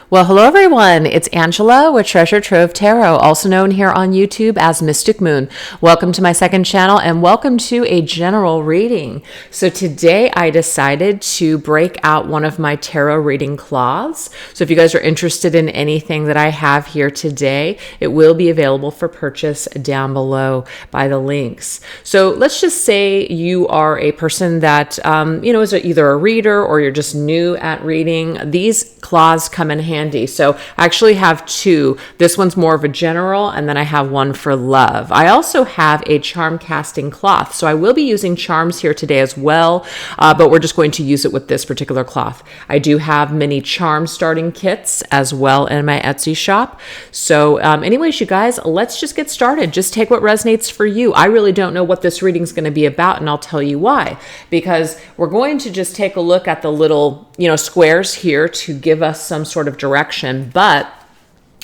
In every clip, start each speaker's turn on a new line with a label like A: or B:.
A: Well, hello everyone. It's Angela with Treasure Trove Tarot, also known here on YouTube as Mystic Moon. Welcome to my second channel and welcome to a general reading. So today I decided to break out one of my tarot reading cloths. So if you guys are interested in anything that I have here today, it will be available for purchase down below by the links. So let's just say you are a person that, is either a reader or you're just new at reading. These cloths come in handy. So I actually have two. This one's more of a general, and then I have one for love. I also have a charm casting cloth. So I will be using charms here today as well, but we're just going to use it with this particular cloth. I do have many charm starting kits as well in my Etsy shop. So anyways, you guys, let's just get started. Just take what resonates for you. I really don't know what this reading is going to be about, and I'll tell you why. Because we're going to just take a look at the little, squares here to give us some sort of direction, but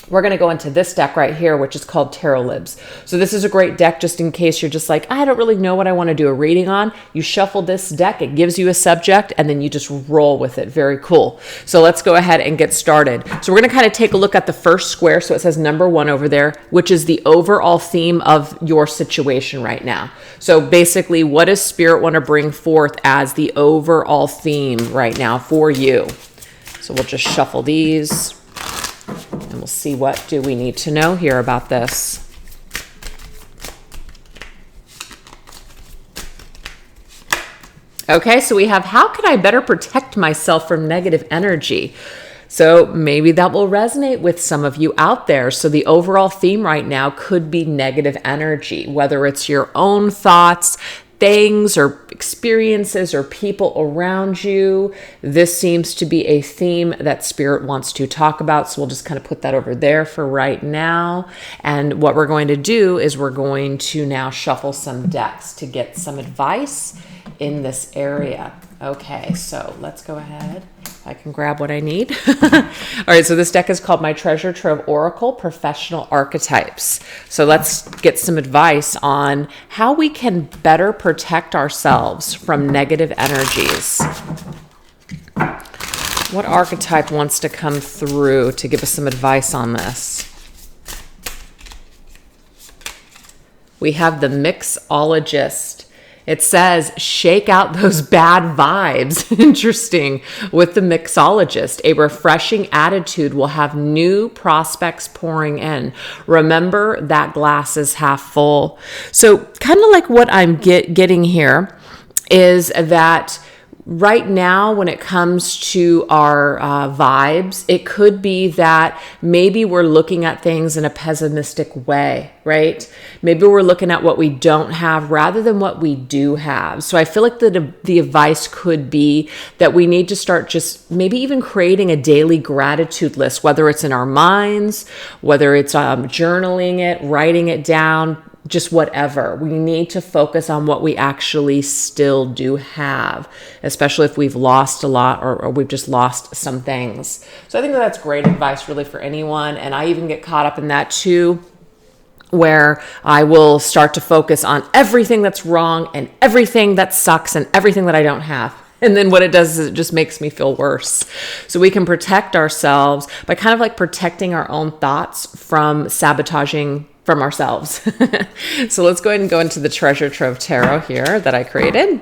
A: we're going to go into this deck right here, which is called Tarot Libs. So this is a great deck just in case you're just like, I don't really know what I want to do a reading on. You shuffle this deck, it gives you a subject, and then you just roll with it. Very cool. So let's go ahead and get started. So we're going to kind of take a look at the first square. So it says number 1 over there, which is the overall theme of your situation right now. So basically, what does Spirit want to bring forth as the overall theme right now for you? So we'll just shuffle these. And we'll see what do we need to know here about this. Okay, so we have, how can I better protect myself from negative energy? So maybe that will resonate with some of you out there. So the overall theme right now could be negative energy, whether it's your own thoughts, things or experiences or people around you. This seems to be a theme that Spirit wants to talk about. So we'll just kind of put that over there for right now. And what we're going to do is we're going to now shuffle some decks to get some advice in this area. Okay, so let's go ahead. I can grab what I need. All right, so this deck is called My Treasure Trove Oracle Professional Archetypes. So let's get some advice on how we can better protect ourselves from negative energies. What archetype wants to come through to give us some advice on this? We have the Mixologist. It says, shake out those bad vibes. Interesting. With the Mixologist, a refreshing attitude will have new prospects pouring in. Remember that glass is half full. So kind of like what I'm getting here is that right now, when it comes to our vibes, it could be that maybe we're looking at things in a pessimistic way, right? Maybe we're looking at what we don't have rather than what we do have. So I feel like the advice could be that we need to start just maybe even creating a daily gratitude list, whether it's in our minds, whether it's journaling it, writing it down, just whatever. We need to focus on what we actually still do have, especially if we've lost a lot or we've just lost some things. So I think that's great advice really for anyone. And I even get caught up in that too, where I will start to focus on everything that's wrong and everything that sucks and everything that I don't have. And then what it does is it just makes me feel worse. So we can protect ourselves by kind of like protecting our own thoughts from sabotaging from ourselves. So let's go ahead and go into the Treasure Trove Tarot here that I created.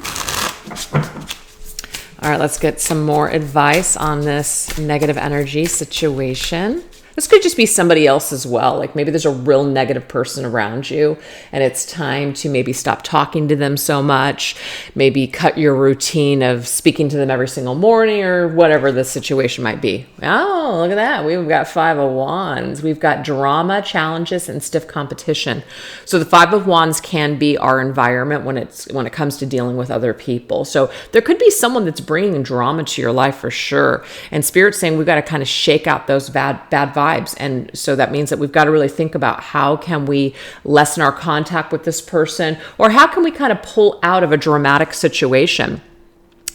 A: All right, let's get some more advice on this negative energy situation. This could just be somebody else as well. Like maybe there's a real negative person around you and it's time to maybe stop talking to them so much. Maybe cut your routine of speaking to them every single morning or whatever the situation might be. Oh, look at that. We've got 5 of Wands. We've got drama, challenges, and stiff competition. So the 5 of Wands can be our environment when it comes to dealing with other people. So there could be someone that's bringing drama to your life for sure. And Spirit's saying we've got to kind of shake out those bad vibes. And so that means that we've got to really think about how can we lessen our contact with this person, or how can we kind of pull out of a dramatic situation.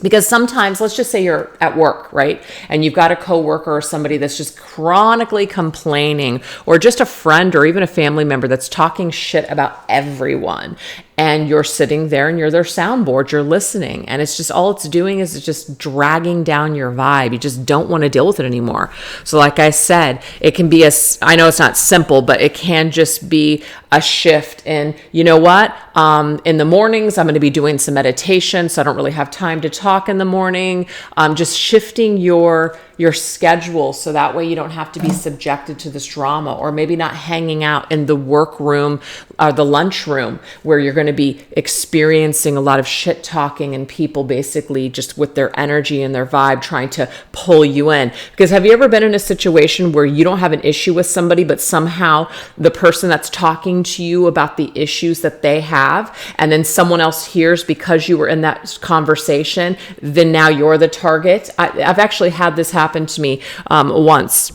A: Because sometimes, let's just say you're at work, right? And you've got a coworker or somebody that's just chronically complaining, or just a friend or even a family member that's talking shit about everyone. and you're sitting there and you're their soundboard, you're listening, and it's just, all it's doing is it's just dragging down your vibe. You just don't want to deal with it anymore. So like I said, it can be I know it's not simple, but it can just be a shift in, you know what, in the mornings, I'm going to be doing some meditation, so I don't really have time to talk in the morning. Just shifting your schedule so that way you don't have to be subjected to this drama, or maybe not hanging out in the workroom or the lunchroom where you're going to be experiencing a lot of shit talking and people basically just with their energy and their vibe trying to pull you in. Because have you ever been in a situation where you don't have an issue with somebody, but somehow the person that's talking to you about the issues that they have, and then someone else hears because you were in that conversation, then now you're the target? I've actually had this happen to me once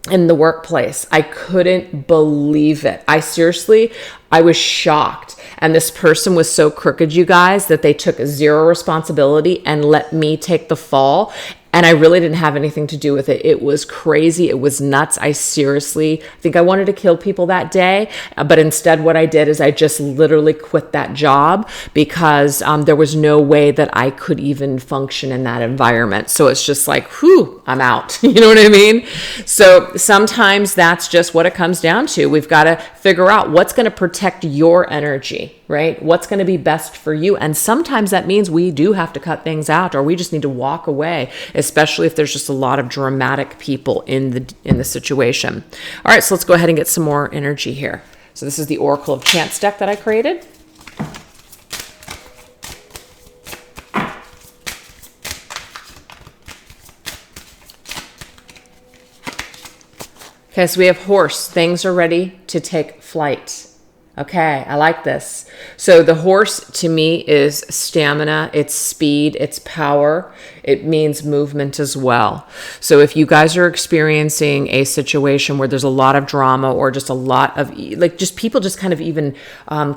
A: in the workplace. I couldn't believe it. I was shocked. And this person was so crooked, you guys, that they took zero responsibility and let me take the fall. And I really didn't have anything to do with it. It was crazy. It was nuts. I think I wanted to kill people that day. But instead, what I did is I just literally quit that job because there was no way that I could even function in that environment. So it's just like, whew, I'm out. You know what I mean? So sometimes that's just what it comes down to. We've got to figure out what's going to protect your energy, right? What's going to be best for you. And sometimes that means we do have to cut things out, or we just need to walk away, especially if there's just a lot of dramatic people in the situation. All right, so let's go ahead and get some more energy here. So this is the Oracle of Chance deck that I created. Okay, so we have horse. Things are ready to take flight. Okay, I like this. So the horse to me is stamina, it's speed, it's power. It means movement as well. So if you guys are experiencing a situation where there's a lot of drama or just a lot of just people just kind of even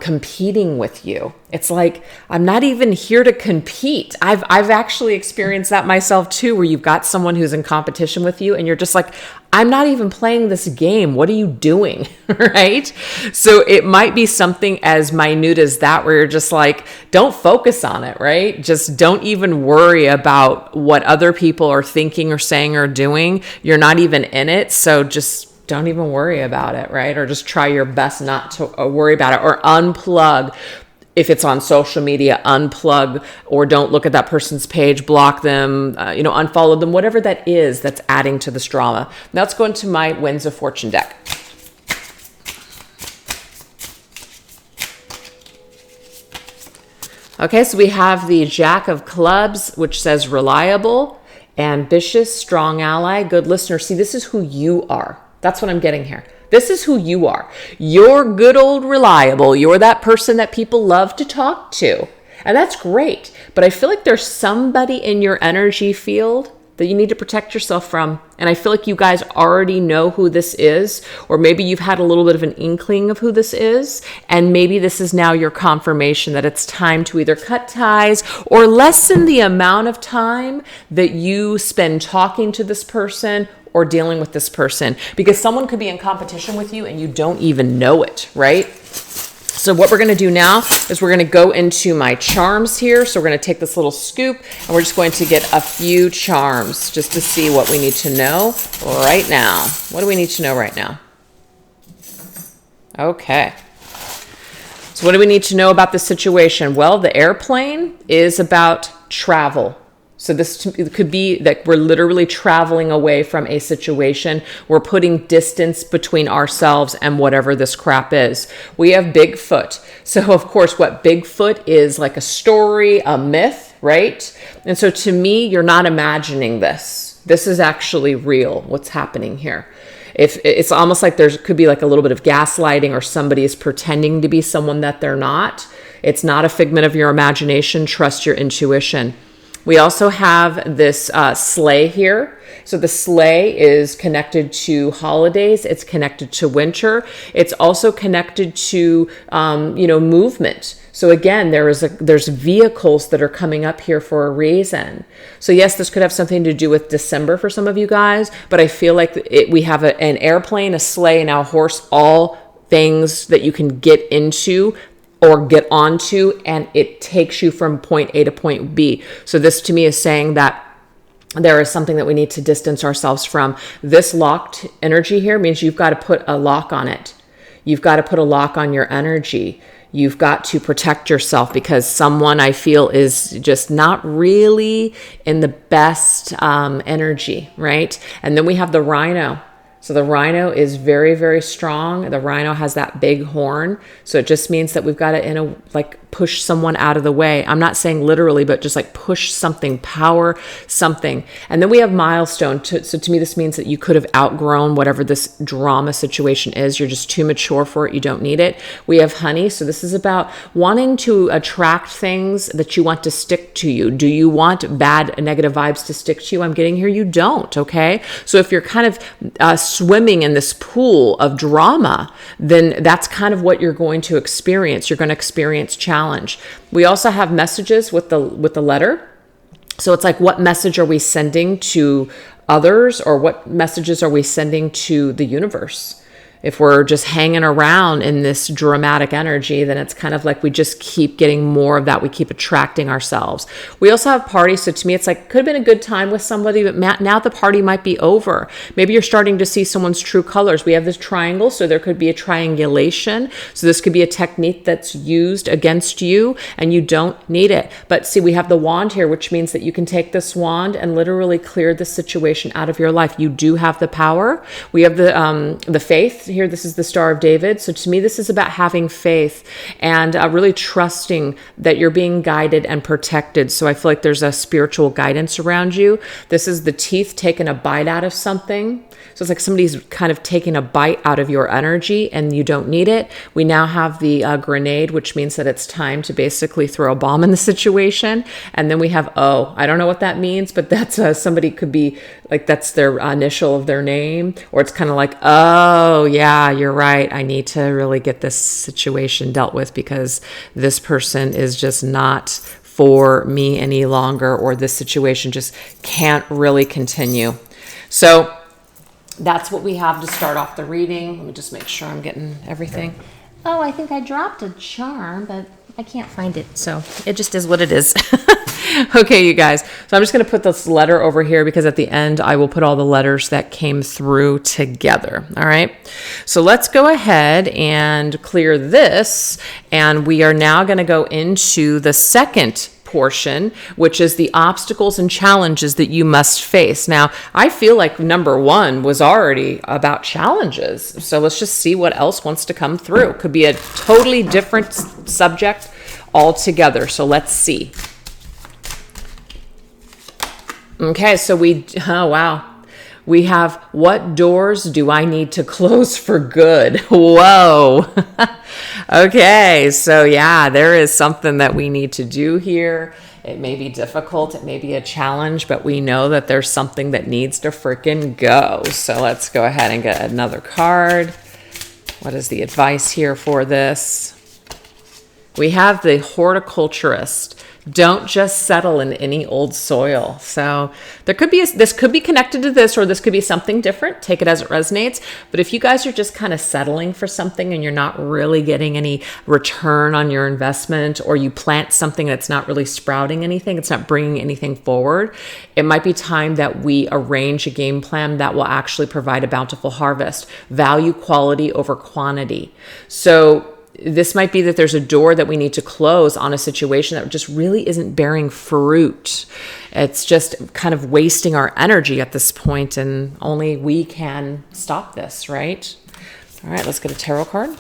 A: competing with you, it's like, I'm not even here to compete. I've actually experienced that myself too, where you've got someone who's in competition with you and you're just like, I'm not even playing this game. What are you doing? Right? So it might be something as minute as that, where you're just like, don't focus on it, right? Just don't even worry about what other people are thinking or saying or doing. You're not even in it. So just don't even worry about it, right? Or just try your best not to worry about it, or unplug. If it's on social media, unplug, or don't look at that person's page, block them, unfollow them, whatever that is that's adding to this drama. Now let's go into my Winds of Fortune deck. Okay, so we have the Jack of Clubs, which says reliable, ambitious, strong ally, good listener. See, this is who you are. That's what I'm getting here. This is who you are. You're good old reliable. You're that person that people love to talk to. And that's great. But I feel like there's somebody in your energy field that you need to protect yourself from. And I feel like you guys already know who this is, or maybe you've had a little bit of an inkling of who this is. And maybe this is now your confirmation that it's time to either cut ties or lessen the amount of time that you spend talking to this person or dealing with this person, because someone could be in competition with you and you don't even know it, right? So what we're going to do now is we're going to go into my charms here. So we're going to take this little scoop and we're just going to get a few charms just to see what we need to know right now. What do we need to know right now? Okay. So what do we need to know about this situation? Well, the airplane is about travel. So this could be that we're literally traveling away from a situation. We're putting distance between ourselves and whatever this crap is. We have Bigfoot. So of course, what Bigfoot is like a story, a myth, right? And so to me, you're not imagining this. This is actually real, what's happening here. If it's almost like there could be like a little bit of gaslighting, or somebody is pretending to be someone that they're not. It's not a figment of your imagination. Trust your intuition. We also have this sleigh here. So the sleigh is connected to holidays. It's connected to winter. It's also connected to, movement. So again, there's vehicles that are coming up here for a reason. So yes, this could have something to do with December for some of you guys, but I feel like we have an airplane, a sleigh, and now a horse, all things that you can get into or get onto, and it takes you from point A to point B. So this to me is saying that there is something that we need to distance ourselves from. This locked energy here means you've got to put a lock on it. You've got to put a lock on your energy. You've got to protect yourself, because someone, I feel, is just not really in the best energy, right? And then we have the rhino. So the rhino is very, very strong. The rhino has that big horn. So it just means that we've got to, push someone out of the way. I'm not saying literally, but just like push something, power something. And then we have milestone. So to me, this means that you could have outgrown whatever this drama situation is. You're just too mature for it. You don't need it. We have honey. So this is about wanting to attract things that you want to stick to you. Do you want bad, negative vibes to stick to you? I'm getting here. You don't. Okay. So if you're kind of swimming in this pool of drama, then that's kind of what you're going to experience. You're going to experience challenge. We also have messages with the letter. So it's like, what message are we sending to others, or what messages are we sending to the universe? If we're just hanging around in this dramatic energy, then it's kind of like we just keep getting more of that. We keep attracting ourselves. We also have parties. So to me, it's like, could have been a good time with somebody, but now the party might be over. Maybe you're starting to see someone's true colors. We have this triangle, so there could be a triangulation. So this could be a technique that's used against you, and you don't need it. But see, we have the wand here, which means that you can take this wand and literally clear the situation out of your life. You do have the power. We have the faith here. This is the Star of David. So to me, this is about having faith and really trusting that you're being guided and protected. So I feel like there's a spiritual guidance around you. This is the teeth taking a bite out of something. So it's like somebody's kind of taking a bite out of your energy and you don't need it. We now have the grenade, which means that it's time to basically throw a bomb in the situation. And then we have O. I don't know what that means, but that's somebody could be like, that's their initial of their name, or it's kind of like, oh yeah, you're right. I need to really get this situation dealt with because this person is just not for me any longer, or this situation just can't really continue. So that's what we have to start off the reading. Let me just make sure I'm getting everything. Oh, I think I dropped a charm, but I can't find it. So it just is what it is. Okay, you guys. So I'm just going to put this letter over here because at the end, I will put all the letters that came through together. All right. So let's go ahead and clear this. And we are now going to go into the second portion, which is the obstacles and challenges that you must face. Now, I feel like number one was already about challenges. So let's just see what else wants to come through. Could be a totally different subject altogether. So let's see. Okay, so oh wow. We have, what doors do I need to close for good? Whoa. Okay, so yeah, there is something that we need to do here. It may be difficult, it may be a challenge, but we know that there's something that needs to freaking go. So let's go ahead and get another card. What is the advice here for this? We have the horticulturist. Don't just settle in any old soil. So there could be this could be connected to this, or this could be something different. Take it as it resonates. But if you guys are just kind of settling for something and you're not really getting any return on your investment, or you plant something that's not really sprouting anything, it's not bringing anything forward, it might be time that we arrange a game plan that will actually provide a bountiful harvest. Value quality over quantity. So this might be that there's a door that we need to close on a situation that just really isn't bearing fruit. It's just kind of wasting our energy at this point, and only we can stop this, right? All right, let's get a tarot card.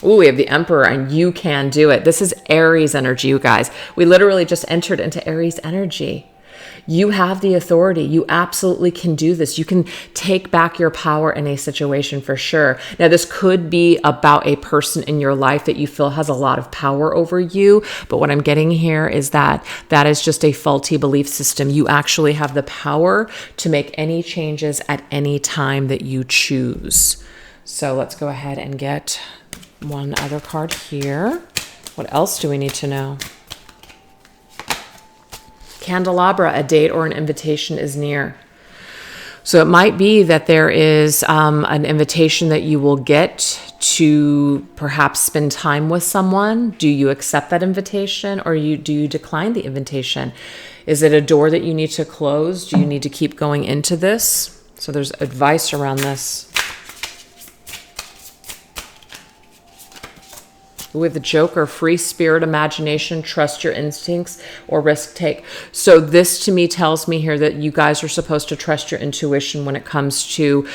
A: Ooh, we have the Emperor, and you can do it. This is Aries energy, you guys. We literally just entered into Aries energy. You have the authority. You absolutely can do this. You can take back your power in a situation for sure. Now, this could be about a person in your life that you feel has a lot of power over you. But what I'm getting here is that that is just a faulty belief system. You actually have the power to make any changes at any time that you choose. So let's go ahead and get one other card here. What else do we need to know? Candelabra, a date or an invitation is near. So it might be that there is an invitation that you will get to perhaps spend time with someone. Do you accept that invitation, or do you decline the invitation? Is it a door that you need to close? Do you need to keep going into this? So there's advice around this. With the Joker, free spirit, imagination, trust your instincts, or risk take. So this to me tells me here that you guys are supposed to trust your intuition when it comes to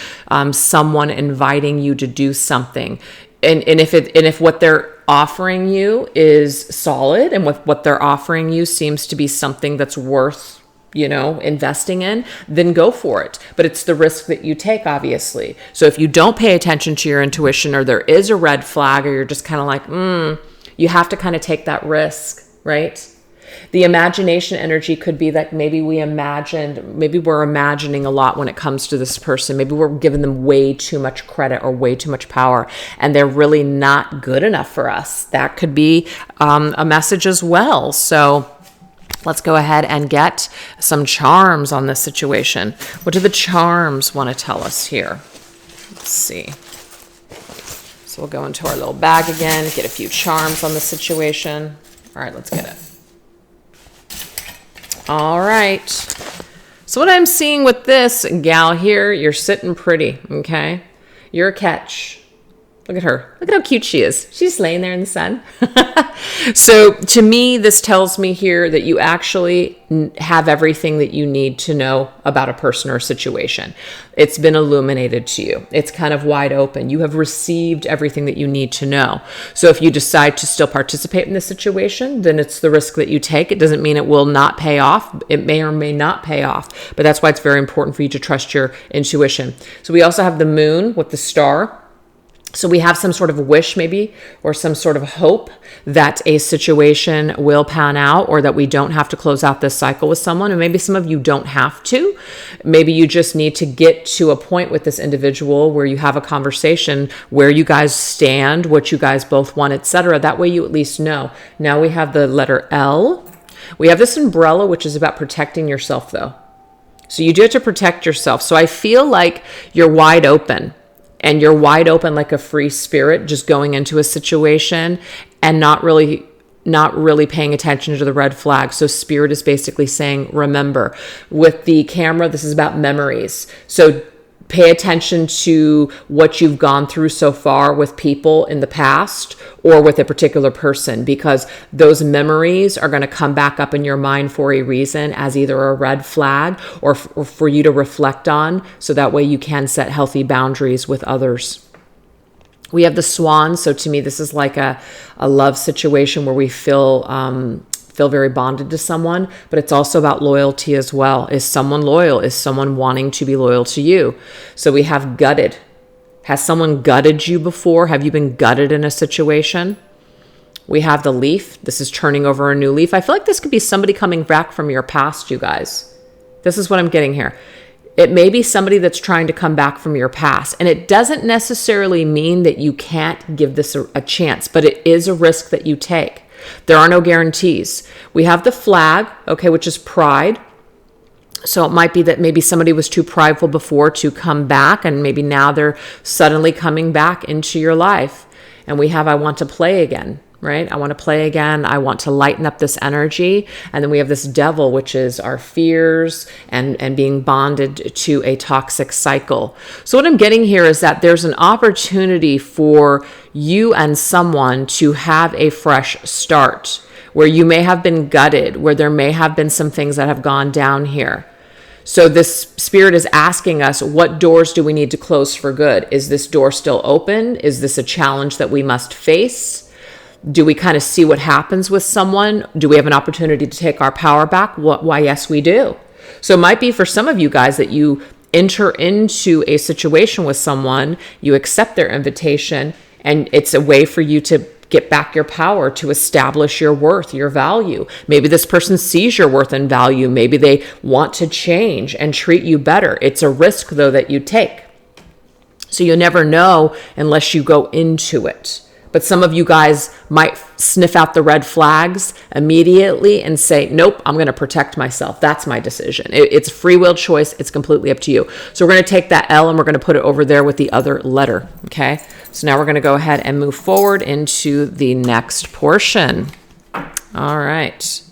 A: someone inviting you to do something. And if what they're offering you is solid, and what they're offering you seems to be something that's worth, investing in, then go for it. But it's the risk that you take, obviously. So if you don't pay attention to your intuition, or there is a red flag, or you're just kind of like, you have to kind of take that risk, right? The imagination energy could be that maybe we're imagining a lot when it comes to this person. Maybe we're giving them way too much credit or way too much power, and they're really not good enough for us. That could be a message as well. So let's go ahead and get some charms on this situation. What do the charms want to tell us here? Let's see. So we'll go into our little bag again, get a few charms on the situation. All right, let's get it. All right. So what I'm seeing with this gal here, you're sitting pretty, okay? You're a catch. Look at her. Look at how cute she is. She's laying there in the sun. So to me, this tells me here that you actually have everything that you need to know about a person or a situation. It's been illuminated to you. It's kind of wide open. You have received everything that you need to know. So if you decide to still participate in this situation, then it's the risk that you take. It doesn't mean it will not pay off. It may or may not pay off. But that's why it's very important for you to trust your intuition. So we also have the moon with the star. So we have some sort of wish maybe, or some sort of hope that a situation will pan out, or that we don't have to close out this cycle with someone. And maybe some of you don't have to. Maybe you just need to get to a point with this individual where you have a conversation where you guys stand, what you guys both want, etc. That way you at least know. Now we have the letter L. We have this umbrella, which is about protecting yourself though. So you do have to protect yourself. So I feel like you're wide open. And you're wide open like a free spirit, just going into a situation and not really paying attention to the red flag. So spirit is basically saying, remember. With the camera, this is about memories. So pay attention to what you've gone through so far with people in the past, or with a particular person, because those memories are going to come back up in your mind for a reason, as either a red flag or for you to reflect on, so that way you can set healthy boundaries with others. We have the swan. So to me, this is like a love situation where we feel very bonded to someone, but it's also about loyalty as well. Is someone loyal? Is someone wanting to be loyal to you? So we have gutted. Has someone gutted you before? Have you been gutted in a situation? We have the leaf. This is turning over a new leaf. I feel like this could be somebody coming back from your past, you guys. This is what I'm getting here. It may be somebody that's trying to come back from your past. And it doesn't necessarily mean that you can't give this a chance, but it is a risk that you take. There are no guarantees. We have the flag, okay, which is pride. So it might be that maybe somebody was too prideful before to come back, and maybe now they're suddenly coming back into your life. And we have, I want to play again, right? I want to play again. I want to lighten up this energy. And then we have this devil, which is our fears and being bonded to a toxic cycle. So what I'm getting here is that there's an opportunity for you and someone to have a fresh start, where you may have been gutted, where there may have been some things that have gone down here. So this spirit is asking us, what doors do we need to close for good? Is this door still open? Is this a challenge that we must face? Do we kind of see what happens with someone? Do we have an opportunity to take our power back? Why, yes, we do. So it might be for some of you guys that you enter into a situation with someone, you accept their invitation, and it's a way for you to get back your power, to establish your worth, your value. Maybe this person sees your worth and value. Maybe they want to change and treat you better. It's a risk, though, that you take. So you'll never know unless you go into it. But some of you guys might sniff out the red flags immediately and say, nope, I'm going to protect myself. That's my decision. It's free will choice. It's completely up to you. So we're going to take that L and we're going to put it over there with the other letter. Okay. So now we're going to go ahead and move forward into the next portion. All right.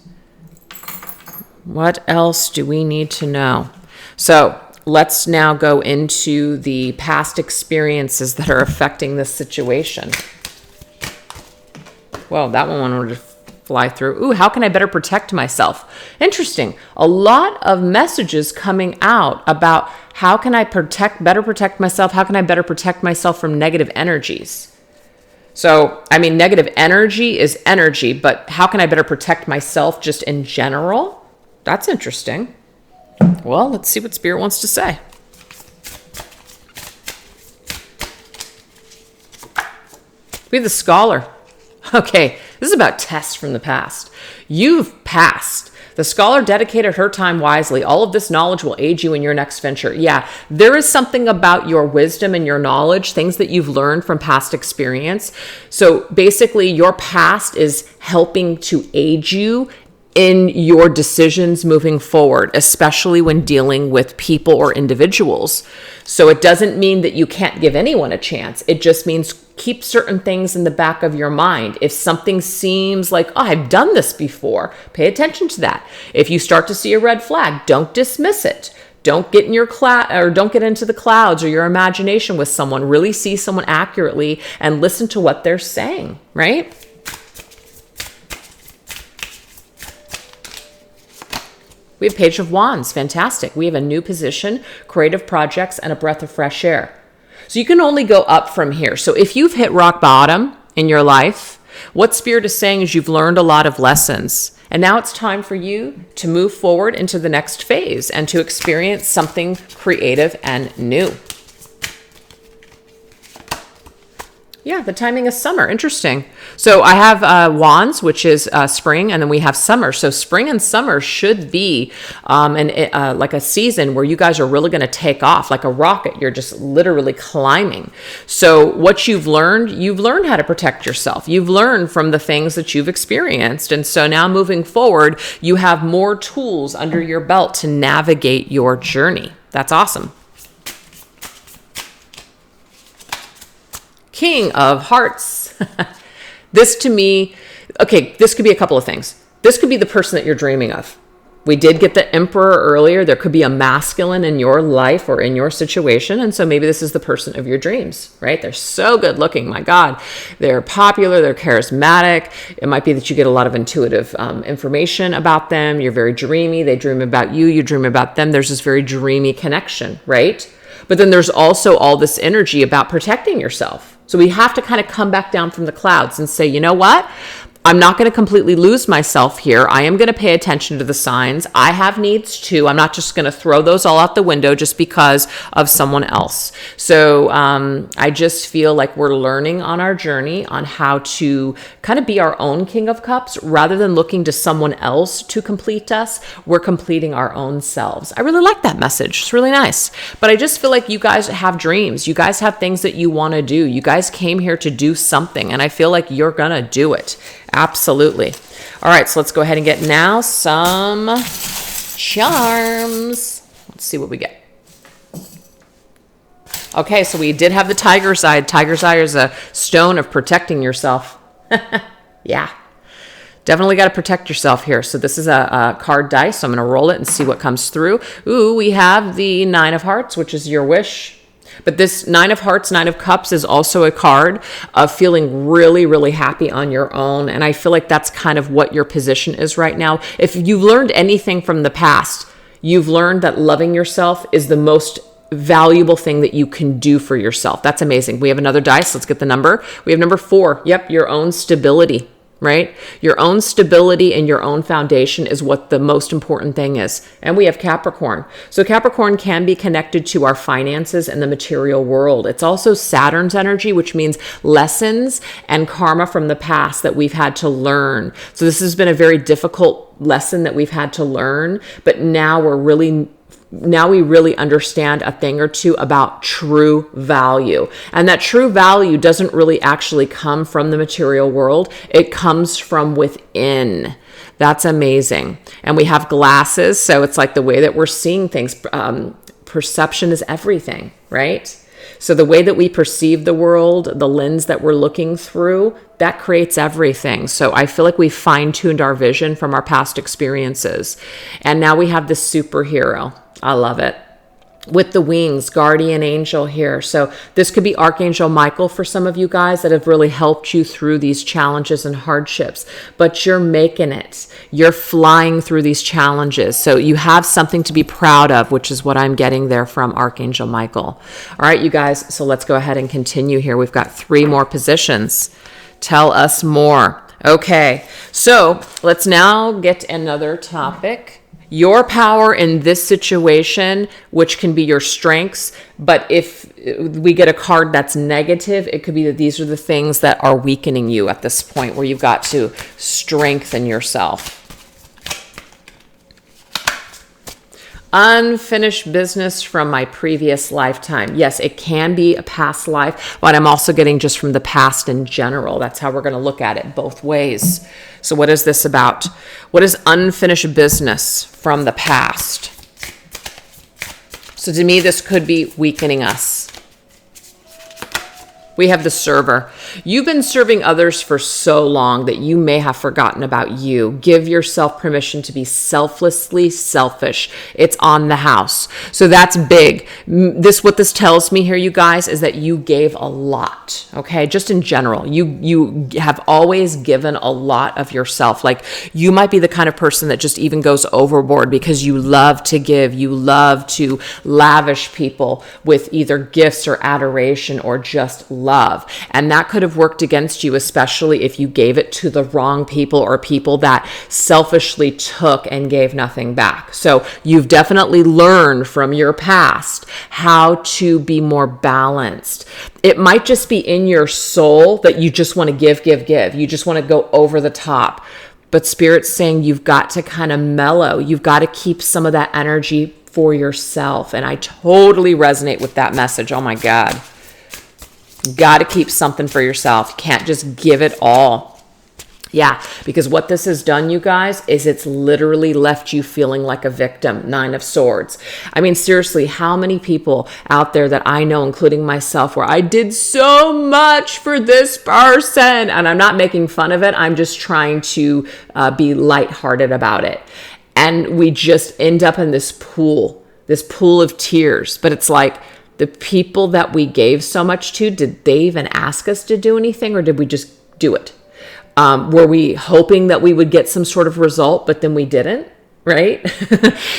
A: What else do we need to know? So let's now go into the past experiences that are affecting this situation. Well, that one wanted to fly through. Ooh, how can I better protect myself? Interesting. A lot of messages coming out about how can I better protect myself? How can I better protect myself from negative energies? So, I mean, negative energy is energy, but how can I better protect myself just in general? That's interesting. Well, let's see what Spirit wants to say. We have the Scholar. Okay, this is about tests from the past. You've passed. The Scholar dedicated her time wisely. All of this knowledge will aid you in your next venture. Yeah, there is something about your wisdom and your knowledge, things that you've learned from past experience. So basically, your past is helping to aid you in your decisions moving forward, especially when dealing with people or individuals. So it doesn't mean that you can't give anyone a chance. It just means keep certain things in the back of your mind. If something seems like, oh, I've done this before, pay attention to that. If you start to see a red flag, don't dismiss it. Don't get in your don't get into the clouds or your imagination with someone. Really see someone accurately and listen to what they're saying, right? We have Page of Wands. Fantastic. We have a new position, creative projects, and a breath of fresh air. So you can only go up from here. So if you've hit rock bottom in your life, what Spirit is saying is you've learned a lot of lessons. And now it's time for you to move forward into the next phase and to experience something creative and new. Yeah, the timing is summer. Interesting. So I have Wands, which is spring, and then we have summer. So spring and summer should be like a season where you guys are really going to take off like a rocket. You're just literally climbing. So what you've learned how to protect yourself. You've learned from the things that you've experienced. And so now moving forward, you have more tools under your belt to navigate your journey. That's awesome. King of Hearts. This to me, okay, this could be a couple of things. This could be the person that you're dreaming of. We did get the Emperor earlier. There could be a masculine in your life or in your situation. And so maybe this is the person of your dreams, right? They're so good looking. My God, they're popular. They're charismatic. It might be that you get a lot of intuitive information about them. You're very dreamy. They dream about you. You dream about them. There's this very dreamy connection, right? But then there's also all this energy about protecting yourself. So we have to kind of come back down from the clouds and say, you know what? I'm not going to completely lose myself here. I am going to pay attention to the signs. I have needs too. I'm not just going to throw those all out the window just because of someone else. So I just feel like we're learning on our journey on how to kind of be our own King of Cups rather than looking to someone else to complete us. We're completing our own selves. I really like that message. It's really nice. But I just feel like you guys have dreams. You guys have things that you want to do. You guys came here to do something, and I feel like you're going to do it. Absolutely. All right, so let's go ahead and get now some charms. Let's see what we get. Okay, so we did have the Tiger's Eye. Tiger's Eye is a stone of protecting yourself. Yeah, definitely got to protect yourself here. So this is a card dice. So I'm going to roll it and see what comes through. Ooh, we have the Nine of Hearts, which is your wish. But this Nine of Hearts, Nine of Cups is also a card of feeling really, really happy on your own. And I feel like that's kind of what your position is right now. If you've learned anything from the past, you've learned that loving yourself is the most valuable thing that you can do for yourself. That's amazing. We have another dice. Let's get the number. We have number 4. Yep, your own stability. Right? Your own stability and your own foundation is what the most important thing is. And we have Capricorn. So Capricorn can be connected to our finances and the material world. It's also Saturn's energy, which means lessons and karma from the past that we've had to learn. So this has been a very difficult lesson that we've had to learn, but now we're really now we really understand a thing or two about true value. And that true value doesn't really actually come from the material world. It comes from within. That's amazing. And we have glasses, so it's like the way that we're seeing things. Perception is everything, right? So the way that we perceive the world, the lens that we're looking through, that creates everything. So I feel like we fine-tuned our vision from our past experiences. And now we have this superhero. I love it. With the wings, guardian angel here. So this could be Archangel Michael for some of you guys that have really helped you through these challenges and hardships. But you're making it. You're flying through these challenges. So you have something to be proud of, which is what I'm getting there from Archangel Michael. All right, you guys. So let's go ahead and continue here. We've got 3 more positions. Tell us more. Okay, so let's now get another topic. Your power in this situation, which can be your strengths, but if we get a card that's negative, it could be that these are the things that are weakening you at this point where you've got to strengthen yourself. Unfinished business from my previous lifetime. Yes, it can be a past life, but I'm also getting just from the past in general. That's how we're going to look at it both ways. So what is this about? What is unfinished business from the past? So to me, this could be weakening us. We have the server. You've been serving others for so long that you may have forgotten about you. Give yourself permission to be selflessly selfish. It's on the house. So that's big. What this tells me here, you guys, is that you gave a lot. Okay, just in general, you have always given a lot of yourself. Like you might be the kind of person that just even goes overboard because you love to give. You love to lavish people with either gifts or adoration or just love. And that could have worked against you, especially if you gave it to the wrong people or people that selfishly took and gave nothing back. So you've definitely learned from your past how to be more balanced. It might just be in your soul that you just want to give. You just want to go over the top. But Spirit's saying you've got to kind of mellow. You've got to keep some of that energy for yourself. And I totally resonate with that message. Oh my God. Got to keep something for yourself. You can't just give it all. Yeah, because what this has done, you guys, is it's literally left you feeling like a victim. 9 of Swords. I mean, seriously, how many people out there that I know, including myself, where I did so much for this person, and I'm not making fun of it. I'm just trying to be lighthearted about it. And we just end up in this pool of tears. But it's like, the people that we gave so much to, did they even ask us to do anything, or did we just do it? Were we hoping that we would get some sort of result, but then we didn't, right?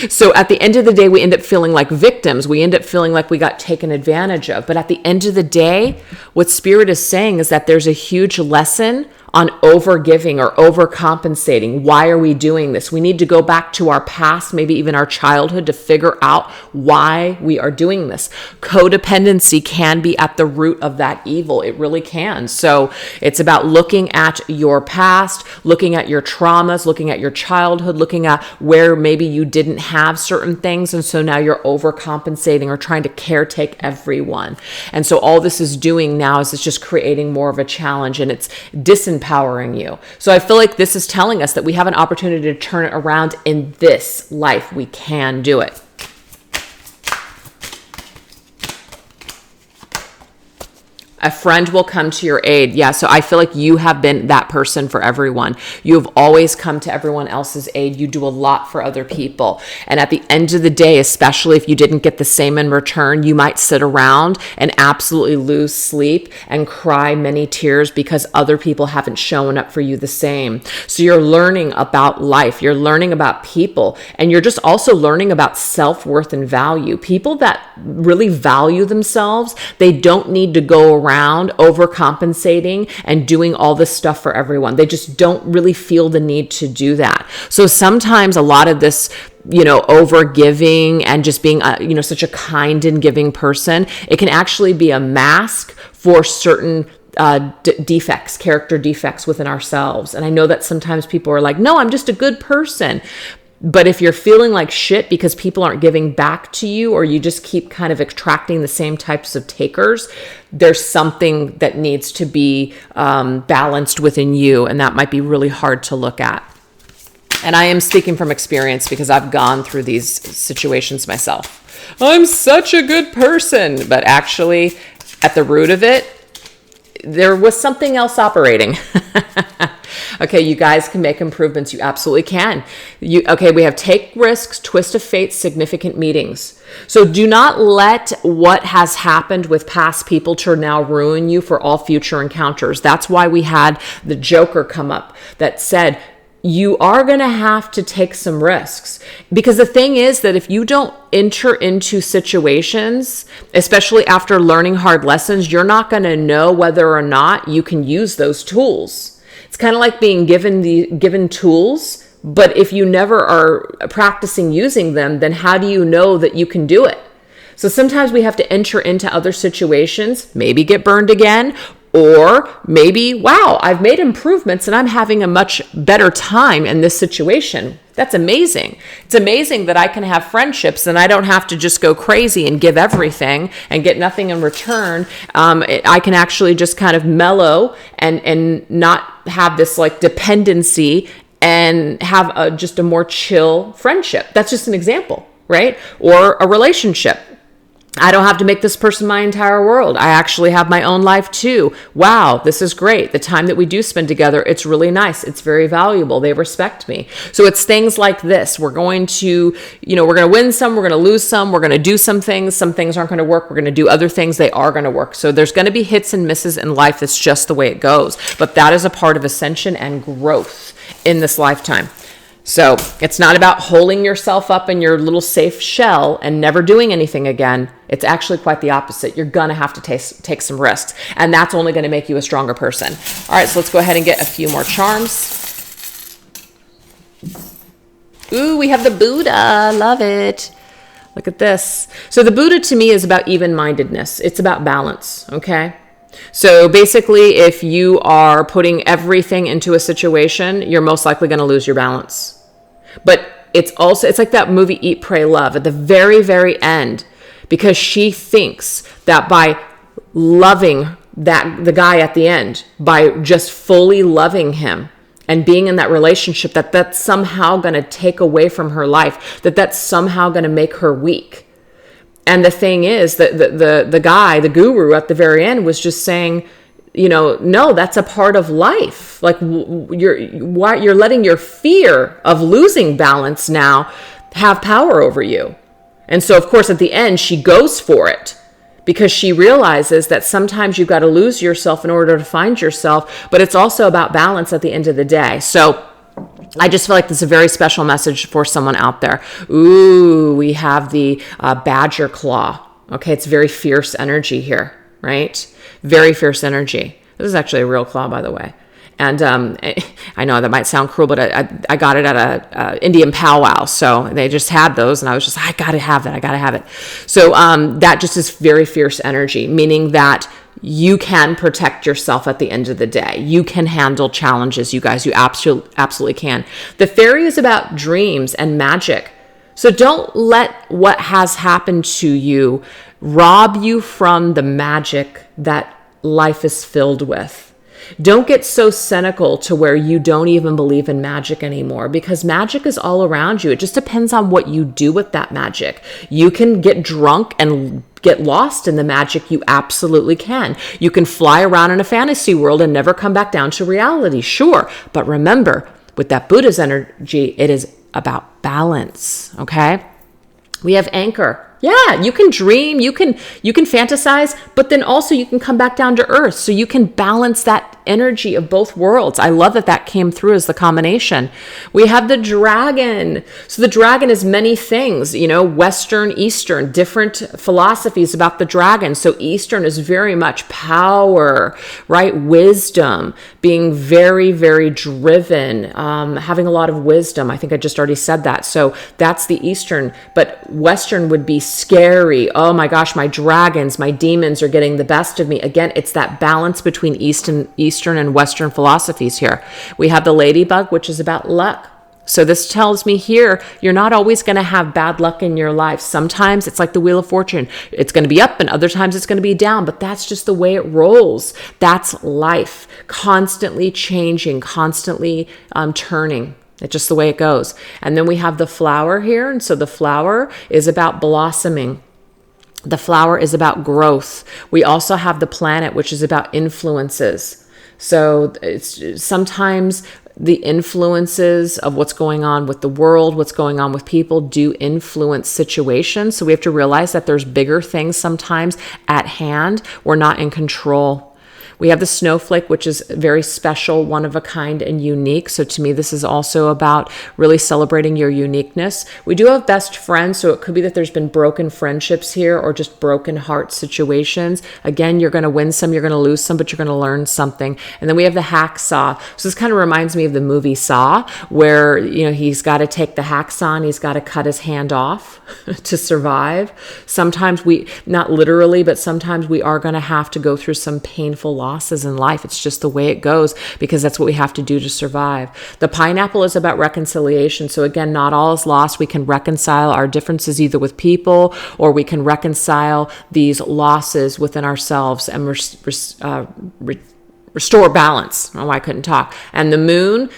A: So at the end of the day, we end up feeling like victims. We end up feeling like we got taken advantage of. But at the end of the day, what Spirit is saying is that there's a huge lesson on overgiving or overcompensating. Why are we doing this? We need to go back to our past, maybe even our childhood, to figure out why we are doing this. Codependency can be at the root of that evil. It really can. So it's about looking at your past, looking at your traumas, looking at your childhood, looking at where maybe you didn't have certain things. And so now you're overcompensating or trying to caretake everyone. And so all this is doing now is it's just creating more of a challenge, and it's disempowering you. So I feel like this is telling us that we have an opportunity to turn it around in this life. We can do it. A friend will come to your aid. Yeah, so I feel like you have been that person for everyone. You have always come to everyone else's aid. You do a lot for other people. And at the end of the day, especially if you didn't get the same in return, you might sit around and absolutely lose sleep and cry many tears because other people haven't shown up for you the same. So you're learning about life. You're learning about people. And you're just also learning about self-worth and value. People that really value themselves, they don't need to go around overcompensating and doing all this stuff for everyone. They just don't really feel the need to do that. So sometimes a lot of this, over giving and just being, such a kind and giving person, it can actually be a mask for certain defects, character defects within ourselves. And I know that sometimes people are like, no, I'm just a good person. But if you're feeling like shit because people aren't giving back to you, or you just keep kind of attracting the same types of takers, there's something that needs to be balanced within you. And that might be really hard to look at. And I am speaking from experience because I've gone through these situations myself. I'm such a good person. But actually, at the root of it, there was something else operating. Okay, you guys can make improvements. You absolutely can. We have take risks, twist of fate, significant meetings. So do not let what has happened with past people to now ruin you for all future encounters. That's why we had the Joker come up that said, you are going to have to take some risks. Because the thing is that if you don't enter into situations, especially after learning hard lessons, you're not going to know whether or not you can use those tools. It's kind of like being given tools, but if you never are practicing using them, then how do you know that you can do it? So sometimes we have to enter into other situations, maybe get burned again, or maybe, wow, I've made improvements and I'm having a much better time in this situation. That's amazing. It's amazing that I can have friendships and I don't have to just go crazy and give everything and get nothing in return. I can actually just kind of mellow and not have this like dependency and have just a more chill friendship. That's just an example, right? Or a relationship. I don't have to make this person my entire world. I actually have my own life too. Wow, this is great. The time that we do spend together, it's really nice. It's very valuable. They respect me. So it's things like this. We're going to, we're going to win some, we're going to lose some, we're going to do some things aren't going to work. We're going to do other things. They are going to work. So there's going to be hits and misses in life. That's just the way it goes. But that is a part of ascension and growth in this lifetime. So it's not about holding yourself up in your little safe shell and never doing anything again. It's actually quite the opposite. You're going to have to take some risks, and that's only going to make you a stronger person. All right, so let's go ahead and get a few more charms. Ooh, we have the Buddha. Love it. Look at this. So the Buddha to me is about even-mindedness. It's about balance, okay? So basically, if you are putting everything into a situation, you're most likely going to lose your balance. But it's like that movie Eat, Pray, Love at the very, very end, because she thinks that by loving the guy at the end, by just fully loving him and being in that relationship, that's somehow going to take away from her life, that's somehow going to make her weak. And the thing is that the guy, the guru at the very end was just saying, no, that's a part of life. Like you're letting your fear of losing balance now have power over you. And so, of course, at the end, she goes for it because she realizes that sometimes you've got to lose yourself in order to find yourself. But it's also about balance at the end of the day. So I just feel like this is a very special message for someone out there. Ooh, we have the badger claw. Okay, it's very fierce energy here, right? Very fierce energy. This is actually a real claw, by the way. And I know that might sound cruel, but I got it at a Indian powwow. So they just had those, and I was just, I got to have it. So that just is very fierce energy, meaning that you can protect yourself at the end of the day. You can handle challenges, you guys. You absolutely can. The fairy is about dreams and magic. So don't let what has happened to you rob you from the magic that life is filled with. Don't get so cynical to where you don't even believe in magic anymore, because magic is all around you. It just depends on what you do with that magic. You can get drunk and get lost in the magic. You absolutely can. You can fly around in a fantasy world and never come back down to reality. Sure. But remember, with that Buddha's energy, it is about balance. Okay. We have anchor. Yeah, you can dream, you can fantasize, but then also you can come back down to earth. So you can balance that energy of both worlds. I love that came through as the combination. We have the dragon. So the dragon is many things, Western, Eastern, different philosophies about the dragon. So Eastern is very much power, right? Wisdom, being very, very driven, having a lot of wisdom. I think I just already said that. So that's the Eastern, but Western would be scary. Oh my gosh, my dragons, my demons are getting the best of me. Again, it's that balance between Eastern and Western philosophies here. We have the ladybug, which is about luck. So this tells me here, you're not always going to have bad luck in your life. Sometimes it's like the Wheel of Fortune. It's going to be up and other times it's going to be down, but that's just the way it rolls. That's life, constantly changing, constantly turning. It's just the way it goes. And then we have the flower here. And so the flower is about blossoming. The flower is about growth. We also have the planet, which is about influences. So it's sometimes the influences of what's going on with the world, what's going on with people do influence situations. So we have to realize that there's bigger things sometimes at hand. We're not in control. We have the snowflake, which is very special, one of a kind, and unique. So to me, this is also about really celebrating your uniqueness. We do have best friends, so it could be that there's been broken friendships here or just broken heart situations. Again, you're going to win some, you're going to lose some, but you're going to learn something. And then we have the hacksaw. So this kind of reminds me of the movie Saw, where, he's got to take the hacksaw and he's got to cut his hand off to survive. Sometimes not literally, but sometimes we are going to have to go through some painful losses in life. It's just the way it goes because that's what we have to do to survive. The pineapple is about reconciliation. So again, not all is lost. We can reconcile our differences either with people or we can reconcile these losses within ourselves and restore balance. Oh, I couldn't talk. And the moon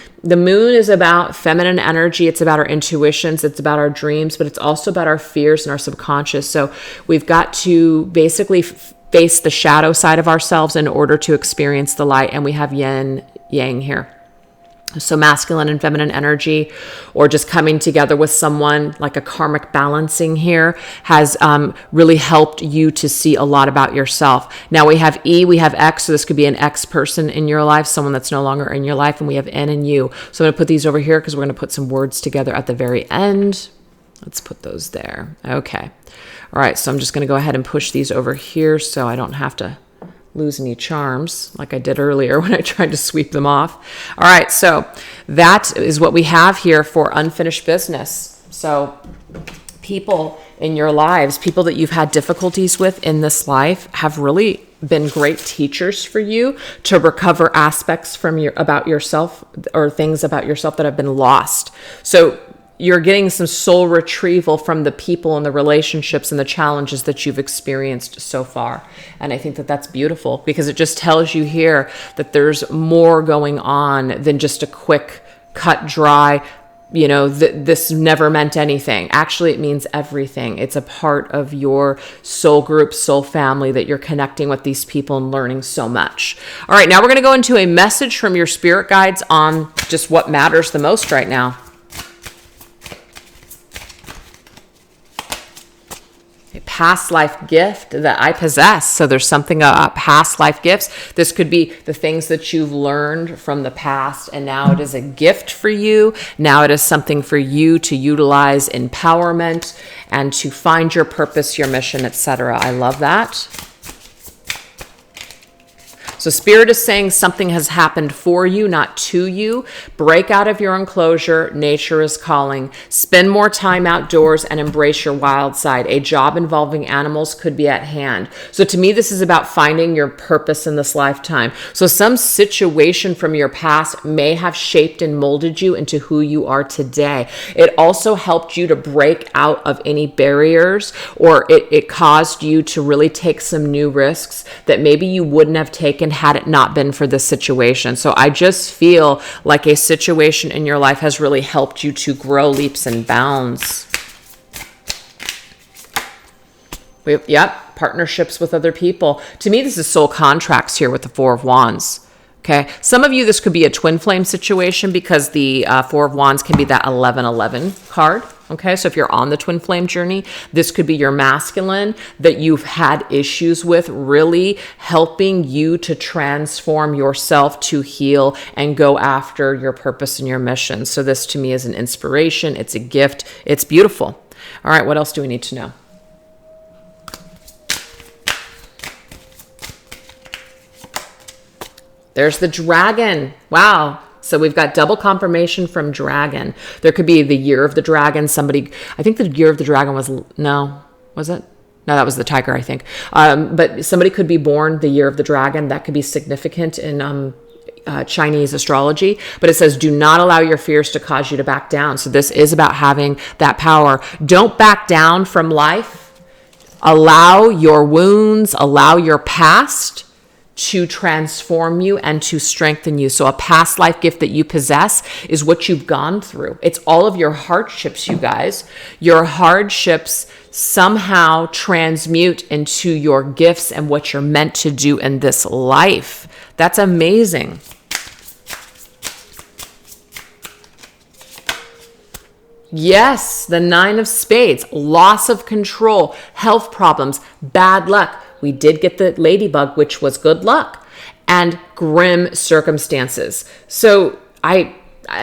A: is about feminine energy. It's about our intuitions. It's about our dreams, but it's also about our fears and our subconscious. So we've got to basically face the shadow side of ourselves in order to experience the light. And we have yin yang here. So masculine and feminine energy, or just coming together with someone, like a karmic balancing here, has really helped you to see a lot about yourself. Now we have E, we have X, so this could be an X person in your life, someone that's no longer in your life, and we have N and U. So I'm going to put these over here because we're going to put some words together at the very end. Let's put those there. Okay. All right, so I'm just going to go ahead and push these over here so I don't have to lose any charms like I did earlier when I tried to sweep them off. All right, so that is what we have here for unfinished business. So people in your lives, people that you've had difficulties with in this life, have really been great teachers for you to recover aspects about yourself or things about yourself that have been lost. So you're getting some soul retrieval from the people and the relationships and the challenges that you've experienced so far. And I think that that's beautiful because it just tells you here that there's more going on than just a quick, cut, dry, this never meant anything. Actually, it means everything. It's a part of your soul group, soul family, that you're connecting with these people and learning so much. All right, now we're going to go into a message from your spirit guides on just what matters the most right now. Past life gift that I possess. So there's something about past life gifts. This could be the things that you've learned from the past, and now it is a gift for you. Now it is something for you to utilize empowerment and to find your purpose, your mission, etc. I love that. So Spirit is saying something has happened for you, not to you. Break out of your enclosure. Nature is calling. Spend more time outdoors and embrace your wild side. A job involving animals could be at hand. So to me, this is about finding your purpose in this lifetime. So some situation from your past may have shaped and molded you into who you are today. It also helped you to break out of any barriers, or it caused you to really take some new risks that maybe you wouldn't have taken had it not been for this situation. So I just feel like a situation in your life has really helped you to grow leaps and bounds. Yep, partnerships with other people. To me, this is soul contracts here with the Four of Wands. Okay, some of you, this could be a twin flame situation because the Four of Wands can be that 1111 card. Okay, so if you're on the twin flame journey, this could be your masculine that you've had issues with, really helping you to transform yourself, to heal and go after your purpose and your mission. So this to me is an inspiration. It's a gift. It's beautiful. All right, what else do we need to know? There's the dragon. Wow. So we've got double confirmation from dragon. There could be the year of the dragon. I think the year of the dragon was it? No, that was the tiger, I think. But somebody could be born the year of the dragon. That could be significant in Chinese astrology, but it says, do not allow your fears to cause you to back down. So this is about having that power. Don't back down from life. Allow your wounds, allow your past to transform you and to strengthen you. So a past life gift that you possess is what you've gone through. It's all of your hardships, you guys. Your hardships somehow transmute into your gifts and what you're meant to do in this life. That's amazing. Yes, the 9 of spades, loss of control, health problems, bad luck. We did get the ladybug, which was good luck, and grim circumstances. So